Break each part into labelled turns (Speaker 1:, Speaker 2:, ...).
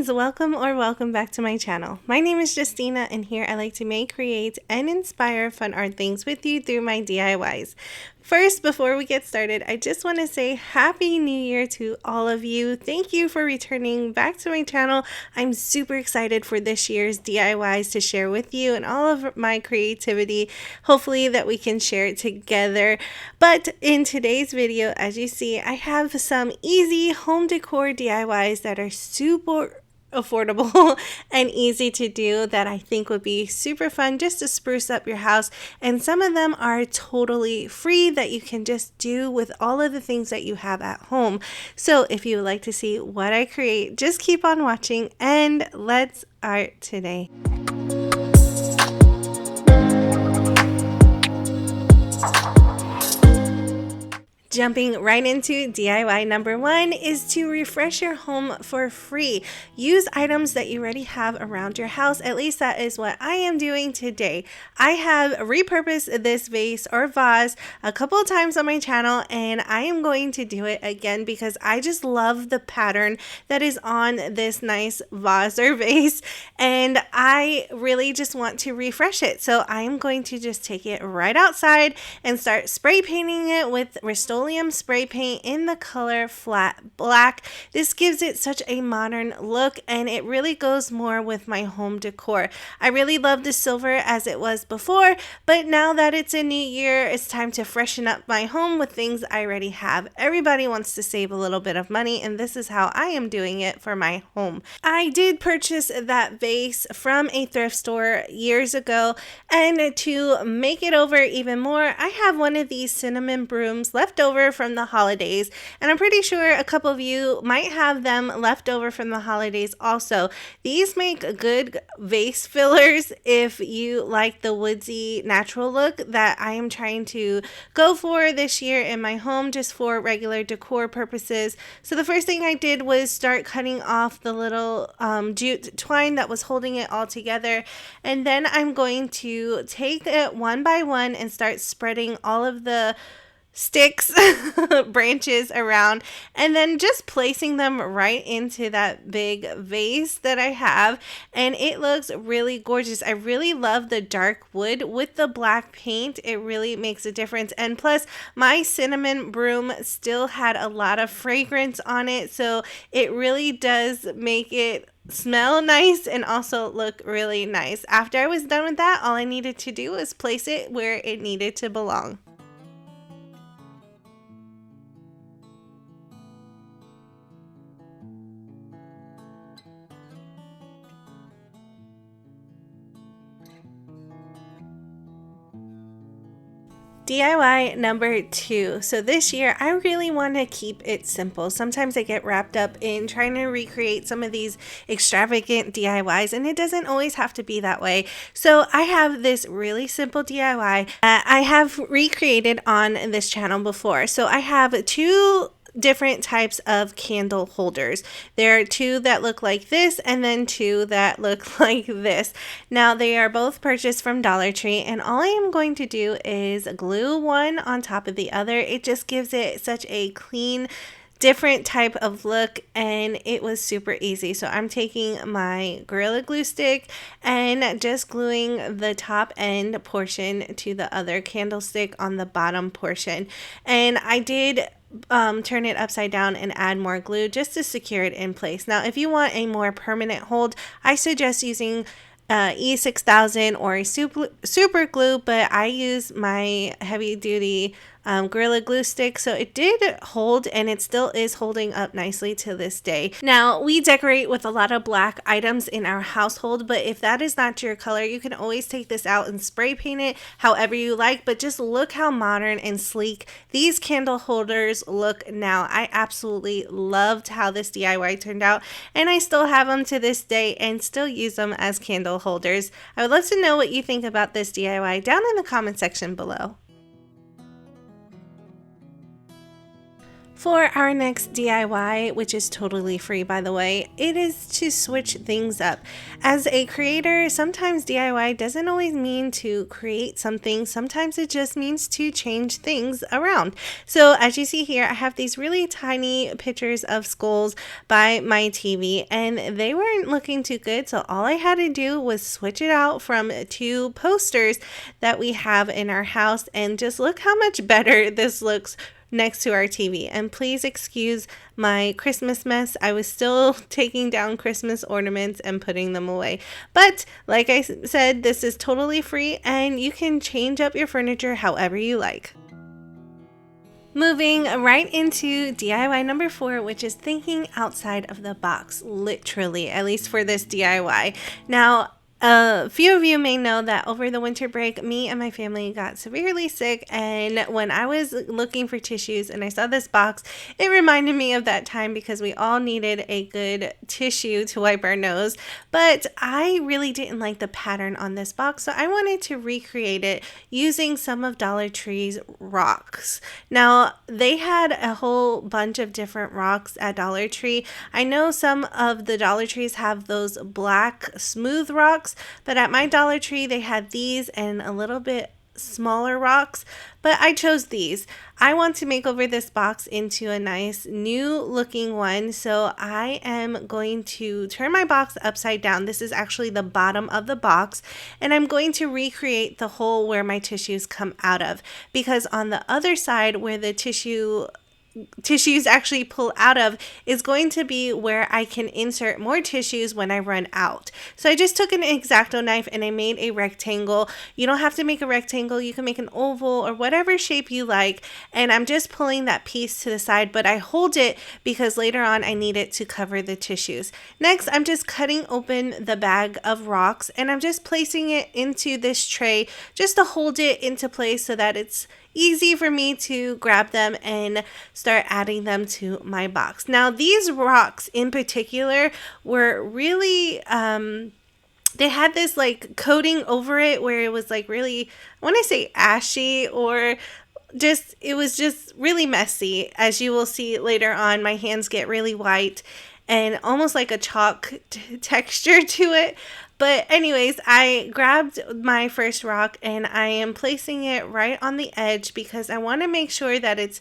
Speaker 1: friends, welcome back to my channel. My name is Justina, and here I like to make, create, and inspire fun art things with you through my DIYs. First, before we get started, I just want to say Happy New Year to all of you. Thank you for returning back to my channel. I'm super excited for this year's DIYs to share with you and all of my creativity. Hopefully that we can share it together. But in today's video, as you see, I have some easy home decor DIYs that are super affordable and easy to do that I think would be super fun just to spruce up your house, and some of them are totally free that you can just do with all of the things that you have at home. So if you would like to see what I create, just keep on watching and let's art today. Jumping right into DIY number one is to refresh your home for free. Use items that you already have around your house. At least that is what I am doing today. I have repurposed this vase or vase a couple of times on my channel, and I am going to do it again because I just love the pattern that is on this nice vase or vase, and I really just want to refresh it. So I am going to just take it right outside and start spray painting it with Rust-Oleum spray paint in the color flat black. This gives it such a modern look, and it really goes more with my home decor. I really love the silver as it was before, but now that it's a new year, it's time to freshen up my home with things I already have. Everybody wants to save a little bit of money, and this is how I am doing it for my home. I did purchase that vase from a thrift store years ago, and to make it over even more, I have one of these cinnamon brooms left over from the holidays, and I'm pretty sure a couple of you might have them left over from the holidays also. These make good vase fillers if you like the woodsy natural look that I am trying to go for this year in my home, just for regular decor purposes. So the first thing I did was start cutting off the little jute twine that was holding it all together, and then I'm going to take it one by one and start spreading all of the sticks branches around, and then just placing them right into that big vase that I have, and it looks really gorgeous. I really love the dark wood with the black paint. It really makes a difference, and plus my cinnamon broom still had a lot of fragrance on it, so it really does make it smell nice and also look really nice. After I was done with that, all I needed to do was place it where it needed to belong. DIY number two. So this year, I really want to keep it simple. Sometimes I get wrapped up in trying to recreate some of these extravagant DIYs, and it doesn't always have to be that way. So I have this really simple DIY that I have recreated on this channel before. So I have two different types of candle holders. There are two that look like this, and then two that look like this. Now they are both purchased from Dollar Tree, and all I am going to do is glue one on top of the other. It just gives it such a clean, different type of look, and it was super easy. So I'm taking my Gorilla Glue stick and just gluing the top end portion to the other candlestick on the bottom portion, and I did turn it upside down and add more glue just to secure it in place. Now if you want a more permanent hold, I suggest using E6000 or a super glue, but I use my heavy duty Gorilla Glue stick, so it did hold, and it still is holding up nicely to this day. Now we decorate with a lot of black items in our household, but if that is not your color, you can always take this out and spray paint it however you like. But just look how modern and sleek these candle holders look now. I absolutely loved how this DIY turned out, and I still have them to this day and still use them as candle holders. I would love to know what you think about this DIY down in the comment section below. For our next DIY, which is totally free by the way, it is to switch things up. As a creator, sometimes DIY doesn't always mean to create something, sometimes it just means to change things around. So as you see here, I have these really tiny pictures of skulls by my TV and they weren't looking too good, so all I had to do was switch it out from 2 posters that we have in our house, and just look how much better this looks next to our TV. And please excuse my Christmas mess. I was still taking down Christmas ornaments and putting them away. But like I said, this is totally free and you can change up your furniture however you like. Moving right into DIY number 4, which is thinking outside of the box, literally, at least for this DIY. Now, a few of you may know that over the winter break, me and my family got severely sick, and when I was looking for tissues and I saw this box, it reminded me of that time because we all needed a good tissue to wipe our nose, but I really didn't like the pattern on this box, so I wanted to recreate it using some of Dollar Tree's rocks. Now, they had a whole bunch of different rocks at Dollar Tree. I know some of the Dollar Trees have those black smooth rocks, but at my Dollar Tree they had these and a little bit smaller rocks, but I chose these. I want to make over this box into a nice new looking one, so I am going to turn my box upside down. This is actually the bottom of the box, and I'm going to recreate the hole where my tissues come out of, because on the other side where the tissues actually pull out of is going to be where I can insert more tissues when I run out. So I just took an X-Acto knife and I made a rectangle. You don't have to make a rectangle, you can make an oval or whatever shape you like, and I'm just pulling that piece to the side, but I hold it because later on I need it to cover the tissues. Next, I'm just cutting open the bag of rocks and I'm just placing it into this tray just to hold it into place so that it's easy for me to grab them and start adding them to my box. Now, these rocks in particular were really, they had this like coating over it where it was like really, I want to say ashy, or just, it was just really messy. As you will see later on, my hands get really white and almost like a chalk texture to it. But anyways, I grabbed my first rock and I am placing it right on the edge because I want to make sure that it's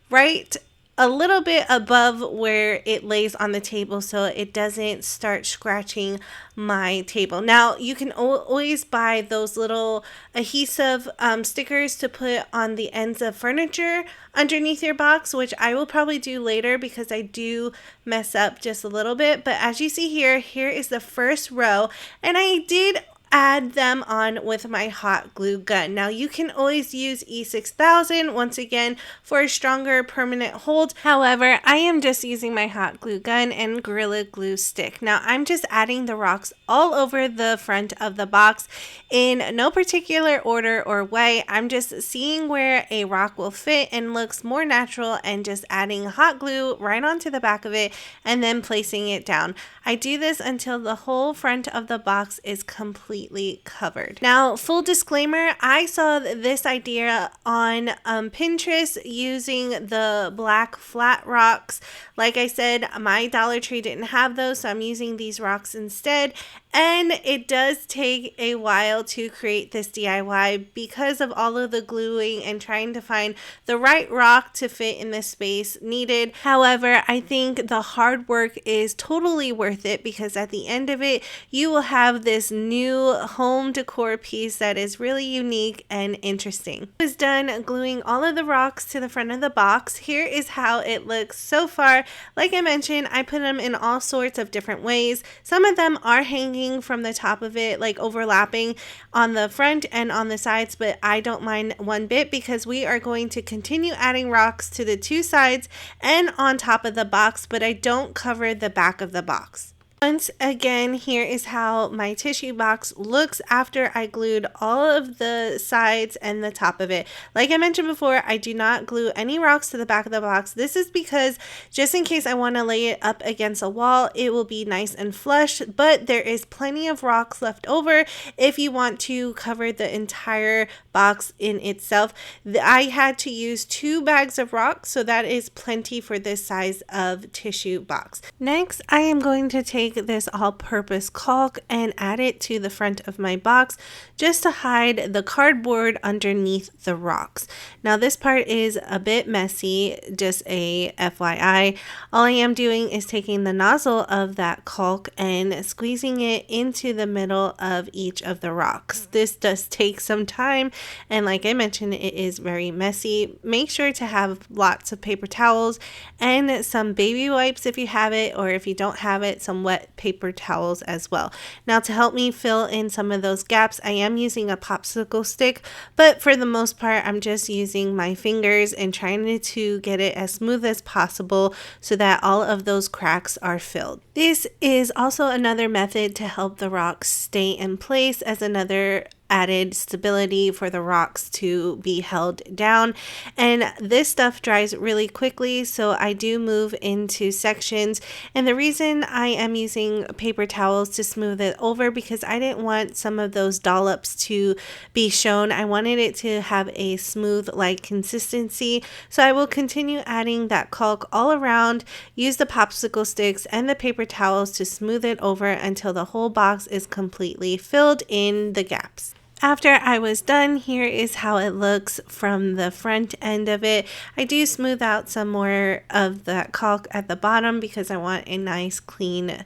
Speaker 1: right a little bit above where it lays on the table so it doesn't start scratching my table. Now, you can always buy those little adhesive stickers to put on the ends of furniture underneath your box, which I will probably do later because I do mess up just a little bit. But as you see here, here is the first row, and I did add them on with my hot glue gun. Now, you can always use E6000 once again for a stronger permanent hold. However, I am just using my hot glue gun and Gorilla Glue stick. Now, I'm just adding the rocks all over the front of the box in no particular order or way. I'm just seeing where a rock will fit and looks more natural and just adding hot glue right onto the back of it and then placing it down. I do this until the whole front of the box is completely covered. Now, full disclaimer, I saw this idea on Pinterest using the black flat rocks. Like I said, my Dollar Tree didn't have those, so I'm using these rocks instead. And it does take a while to create this DIY because of all of the gluing and trying to find the right rock to fit in the space needed. However, I think the hard work is totally worth it because at the end of it, you will have this new home decor piece that is really unique and interesting. I was done gluing all of the rocks to the front of the box. Here is how it looks so far. Like I mentioned, I put them in all sorts of different ways. Some of them are hanging from the top of it, like overlapping on the front and on the sides, but I don't mind one bit because we are going to continue adding rocks to the 2 sides and on top of the box, but I don't cover the back of the box. Once again, here is how my tissue box looks after I glued all of the sides and the top of it. Like I mentioned before, I do not glue any rocks to the back of the box. This is because just in case I want to lay it up against a wall, it will be nice and flush, but there is plenty of rocks left over if you want to cover the entire box in itself. I had to use 2 bags of rocks, so that is plenty for this size of tissue box. Next, I am going to take this all-purpose caulk and add it to the front of my box just to hide the cardboard underneath the rocks. Now this part is a bit messy, just a FYI. All I am doing is taking the nozzle of that caulk and squeezing it into the middle of each of the rocks. This does take some time, and like I mentioned, it is very messy. Make sure to have lots of paper towels and some baby wipes if you have it, or if you don't have it, some wet paper towels as well. Now to help me fill in some of those gaps, I am using a popsicle stick, but for the most part I'm just using my fingers and trying to get it as smooth as possible so that all of those cracks are filled. This is also another method to help the rocks stay in place, as another added stability for the rocks to be held down. And this stuff dries really quickly, so I do move into sections. And the reason I am using paper towels to smooth it over, because I didn't want some of those dollops to be shown. I wanted it to have a smooth like consistency, so I will continue adding that caulk all around, use the popsicle sticks and the paper towels to smooth it over until the whole box is completely filled in the gaps. After I was done, here is how it looks from the front end of it. I do smooth out some more of that caulk at the bottom because I want a nice, clean,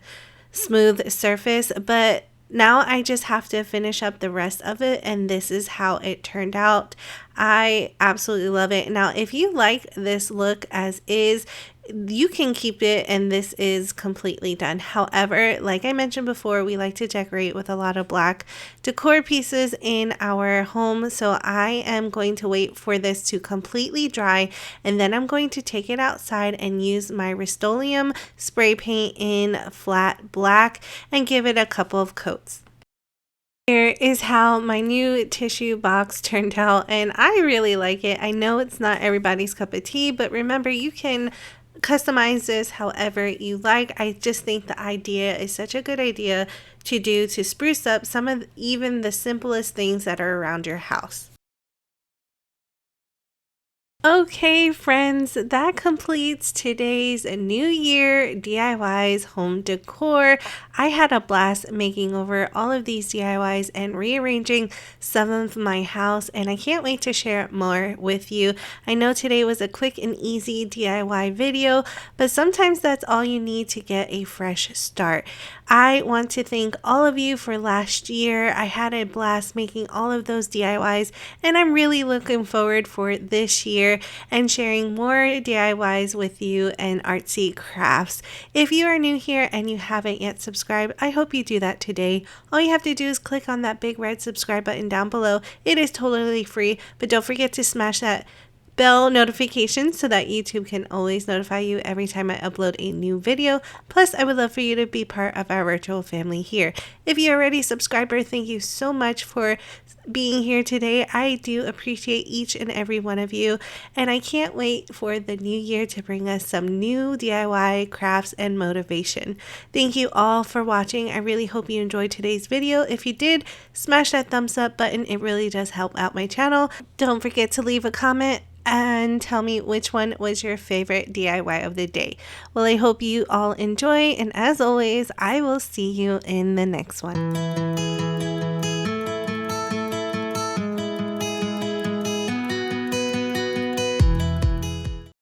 Speaker 1: smooth surface, but now I just have to finish up the rest of it, and this is how it turned out. I absolutely love it. Now, if you like this look as is, you can keep it and this is completely done. However, like I mentioned before, we like to decorate with a lot of black decor pieces in our home, so I am going to wait for this to completely dry, and then I'm going to take it outside and use my Rust-Oleum spray paint in flat black and give it a couple of coats. Here is how my new tissue box turned out, and I really like it. I know it's not everybody's cup of tea, but remember, you can customize this however you like. I just think the idea is such a good idea to do to spruce up some of even the simplest things that are around your house. Okay, friends, that completes today's New Year DIYs home decor. I had a blast making over all of these DIYs and rearranging some of my house, and I can't wait to share more with you. I know today was a quick and easy DIY video, but sometimes that's all you need to get a fresh start. I want to thank all of you for last year. I had a blast making all of those DIYs, and I'm really looking forward for this year and sharing more DIYs with you and artsy crafts. If you are new here and you haven't yet subscribed, I hope you do that today. All you have to do is click on that big red subscribe button down below. It is totally free, but don't forget to smash that bell notification so that YouTube can always notify you every time I upload a new video. Plus, I would love for you to be part of our virtual family here. If you're already a subscriber, thank you so much for being here today. I do appreciate each and every one of you, and I can't wait for the new year to bring us some new DIY crafts and motivation. Thank you all for watching. I really hope you enjoyed today's video. If you did, smash that thumbs up button. It really does help out my channel. Don't forget to leave a comment and tell me which one was your favorite DIY of the day. Well, I hope you all enjoy, and as always, I will see you in the next one.